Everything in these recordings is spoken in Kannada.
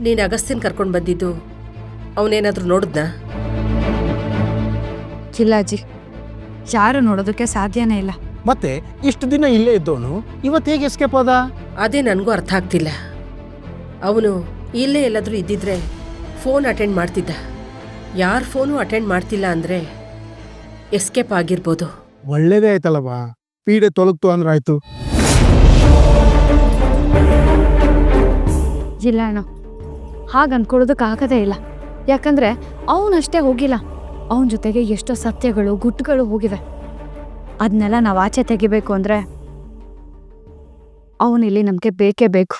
ನೀನು ಅಗಸ್ತ್ಯನ್ ಕರ್ಕೊಂಡು ಬಂದಿದ್ದು ಅವನೇನಾದರೂ ನೋಡಿದ್ನಾ? ಇಲ್ಲ ಅಜ್ಜಿ, ಯಾರು ನೋಡೋದಕ್ಕೆ ಸಾಧ್ಯನೇ ಇಲ್ಲ. ಮತ್ತೆ ಇಷ್ಟು ದಿನ ಇಲ್ಲೇ ಇದ್ದವನು ಇವತ್ತು ಹೇಗೆ ಎಸ್ಕೇಪ್ ಆದ? ಅದೇ ನನಗೂ ಅರ್ಥ ಆಗ್ತಿಲ್ಲ. ಅವನು ಇಲ್ಲೇ ಎಲ್ಲಾದರೂ ಇದ್ದಿದ್ರೆ ಫೋನ್ ಅಟೆಂಡ್ ಮಾಡ್ತಿದ್ದ. ಯಾರ ಫೋನು ಅಟೆಂಡ್ ಮಾಡ್ತಿಲ್ಲ ಅಂದರೆ ಎಸ್ಕೇಪ್ ಆಗಿರ್ಬೋದು. ಒಳ್ಳೇದೇ ಆಯ್ತಲ್ಲವಾ, ಪೀಡೆ ತೊಲಗ್ತು ಅಂದ್ರೆ ಆಯ್ತು. ಇಲ್ಲ ಅಣ್ಣ, ಹಾಗೆ ಅಂದ್ಕೊಳ್ಳೋದಕ್ಕಾಗದೇ ಇಲ್ಲ. ಯಾಕಂದ್ರೆ ಅವನಷ್ಟೇ ಹೋಗಿಲ್ಲ, ಅವನ ಜೊತೆಗೆ ಎಷ್ಟೋ ಸತ್ಯಗಳು ಗುಟ್ಟುಗಳು ಹೋಗಿವೆ. ಅದನ್ನೆಲ್ಲ ನಾವು ಆಚೆ ತೆಗಿಬೇಕು ಅಂದರೆ ಅವನಿಲ್ಲಿ ನಮಗೆ ಬೇಕೇ ಬೇಕು.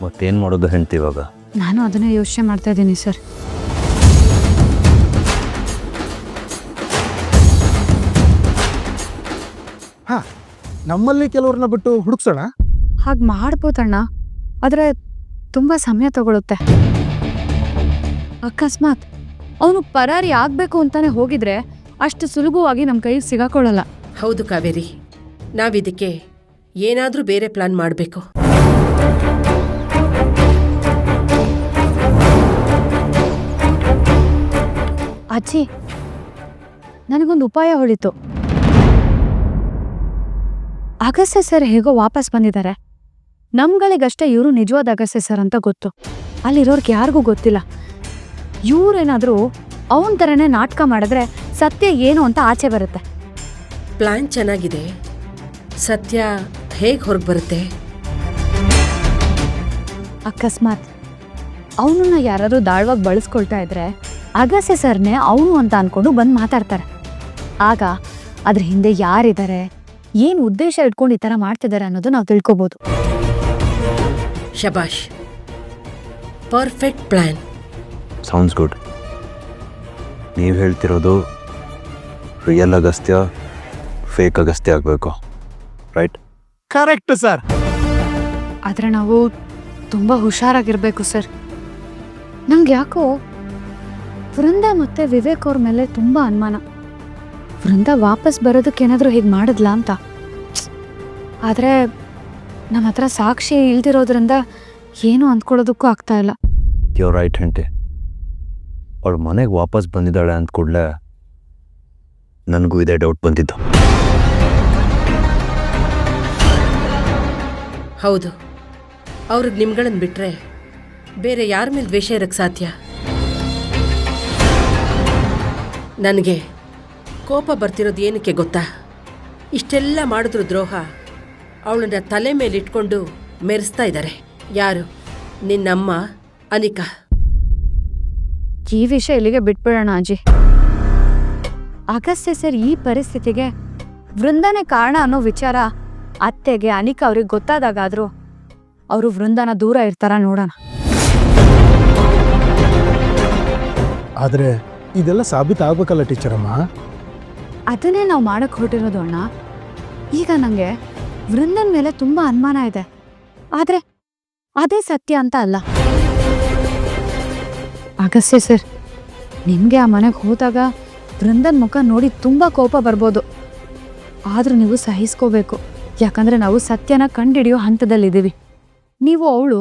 ಮತ್ತೇನು ಮಾಡೋದು ಹೆಂಡ್ತಿ ಇವಾಗ? ನಾನು ಅದನ್ನೇ ಯೋಚನೆ ಮಾಡ್ತಾ ಇದ್ದೀನಿ ಸರ್. ಹಾ, ನಮ್ಮಲ್ಲಿ ಕೆಲವ್ರನ್ನ ಬಿಟ್ಟು ಹುಡುಕ್ಸೋಣ. ಹಾಗೆ ಮಾಡ್ಬೋದಣ್ಣ, ಆದರೆ ತುಂಬ ಸಮಯ ತಗೊಳುತ್ತೆ. ಅಕಸ್ಮಾತ್ ಅವನು ಪರಾರಿ ಆಗಬೇಕು ಅಂತಾನೆ ಹೋಗಿದ್ರೆ ಅಷ್ಟು ಸುಲಭವಾಗಿ ನಮ್ಮ ಕೈಗೆ ಸಿಗಾಕೊಳ್ಳಲ್ಲ. ಹೌದು ಕಾವೇರಿ, ನಾವಿದಕ್ಕೆ ಏನಾದರೂ ಬೇರೆ ಪ್ಲಾನ್ ಮಾಡಬೇಕು. ಅಜ್ಜಿ, ನನಗೊಂದು ಉಪಾಯ ಹೊಳಿತು. ಅಗಸ್ತ್ಯ ಸರ್ ಹೇಗೋ ವಾಪಸ್ ಬಂದಿದ್ದಾರೆ. ನಮ್ಗಳಿಗಷ್ಟೇ ಇವರು ನಿಜವಾದ ಅಗಸ್ತ್ಯ ಸರ್ ಅಂತ ಗೊತ್ತು. ಅಲ್ಲಿರೋರ್ಗೆ ಯಾರಿಗೂ ಗೊತ್ತಿಲ್ಲ. ಇವರೇನಾದರೂ ಅವನ ಥರನೇ ನಾಟಕ ಮಾಡಿದ್ರೆ ಸತ್ಯ ಏನು ಅಂತ ಆಚೆ ಬರುತ್ತೆ. ಪ್ಲಾನ್ ಚೆನ್ನಾಗಿದೆ, ಸತ್ಯ ಹೇಗೆ ಹೊರಗೆ ಬರುತ್ತೆ? ಅಕಸ್ಮಾತ್ ಅವನನ್ನ ಯಾರಾದ್ರೂ ದಾಳವಾಗಿ ಬಳಸ್ಕೊಳ್ತಾ ಇದ್ರೆ ಅಗಸ್ತ್ಯ ಸರ್ನೇ ಅವನು ಅಂತ ಅನ್ಕೊಂಡು ಬಂದು ಮಾತಾಡ್ತಾರೆ. ಆಗ ಅದ್ರ ಹಿಂದೆ ಯಾರಿದ್ದಾರೆ, ಏನು ಉದ್ದೇಶ ಇಟ್ಕೊಂಡು ಈ ಥರ ಮಾಡ್ತಿದ್ದಾರೆ ಅನ್ನೋದು ನಾವು ತಿಳ್ಕೊಬೋದು. ಶಬಾಷ್, ಪರ್ಫೆಕ್ಟ್ ಪ್ಲಾನ್. Sounds good. ನೀವು ಹೇಳ್ತಿರೋದು ರಿಯಲ್ ಅಗಸ್ತ್ಯ ಫೇಕ್ ಅಗಸ್ತ್ಯ ಆಗಬೇಕು, ರೈಟ್? Correct sir. ಆದರೆ ನಾವು ತುಂಬ ಹುಷಾರಾಗಿರ್ಬೇಕು ಸರ್. ನಂಗೆ ಯಾಕೋ ವೃಂದ ಮತ್ತು ವಿವೇಕ್ ಅವ್ರ ಮೇಲೆ ತುಂಬ ಅನುಮಾನ. ವೃಂದ ವಾಪಸ್ ಬರೋದಕ್ಕೇನಾದರೂ ಹೀಗೆ ಮಾಡಿದ್ಲ ಅಂತ. ಆದರೆ ನಮ್ಮ ಹತ್ರ ಸಾಕ್ಷಿ ಇಲ್ದಿರೋದ್ರಿಂದ ಏನು ಅಂದ್ಕೊಳ್ಳೋದಕ್ಕೂ ಆಗ್ತಾ ಇಲ್ಲ. ಯೋ ರೈಟ್ ಹೆಂಡ್ತಿ. ಅವಳು ಮನೆಗೆ ವಾಪಸ್ ಬಂದಿದ್ದಾಳೆ ಅಂದ ಕೂಡಲೇ ನನಗೂ ಇದೇ ಡೌಟ್ ಬಂದಿದ್ದು. ಹೌದು, ಅವ್ರಿಗೆ ನಿಮ್ಗಳನ್ನು ಬಿಟ್ಟರೆ ಬೇರೆ ಯಾರ ಮೇಲೆ ದ್ವೇಷ ಇರೋಕ್ಕೆ ಸಾಧ್ಯ? ನನಗೆ ಕೋಪ ಬರ್ತಿರೋದು ಏನಕ್ಕೆ ಗೊತ್ತಾ? ಇಷ್ಟೆಲ್ಲ ಮಾಡಿದ್ರು ದ್ರೋಹ ಅವಳನ್ನ ತಲೆ ಮೇಲೆ ಇಟ್ಕೊಂಡು ಮೆರೆಸ್ತಾ ಇದ್ದಾರೆ. ಯಾರು? ನಿನ್ನಮ್ಮ ಅನಿಕಾ. ಈ ವಿಷಯ ಇಲ್ಲಿಗೆ ಬಿಟ್ಬಿಡೋಣ ಅಜ್ಜಿ. ಅಗಸ್ತ್ಯ ಸರ್ ಈ ಪರಿಸ್ಥಿತಿಗೆ ವೃಂದನೇ ಕಾರಣ ಅನ್ನೋ ವಿಚಾರ ಅತ್ತೆಗೆ ಅನಿಕಾ ಅವ್ರಿಗೆ ಗೊತ್ತಾದಾಗಾದ್ರೂ ಅವರು ವೃಂದನ ದೂರ ಇರ್ತಾರ ನೋಡೋಣ. ಆದರೆ ಇದೆಲ್ಲ ಸಾಬೀತಾಗಬೇಕಲ್ಲ ಟೀಚರಮ್ಮ. ಅದನ್ನೇ ನಾವು ಮಾಡಕ್ಕೆ ಹೊರಟಿರೋದು ಅಣ್ಣ. ಈಗ ನನಗೆ ವೃಂದನ್ ಮೇಲೆ ತುಂಬ ಅನುಮಾನ ಇದೆ, ಆದರೆ ಅದೇ ಸತ್ಯ ಅಂತ ಅಲ್ಲ. ಅಗಸ್ತ್ಯ ಸರ್, ನಿಮಗೆ ಆ ಮನೆಗೆ ಹೋದಾಗ ವೃಂದನ್ ಮುಖ ನೋಡಿ ತುಂಬ ಕೋಪ ಬರ್ಬೋದು. ಆದರೂ ನೀವು ಸಹಿಸ್ಕೋಬೇಕು, ಯಾಕಂದರೆ ನಾವು ಸತ್ಯನ ಕಂಡುಹಿಡಿಯೋ ಹಂತದಲ್ಲಿದ್ದೀವಿ. ನೀವು ಅವಳು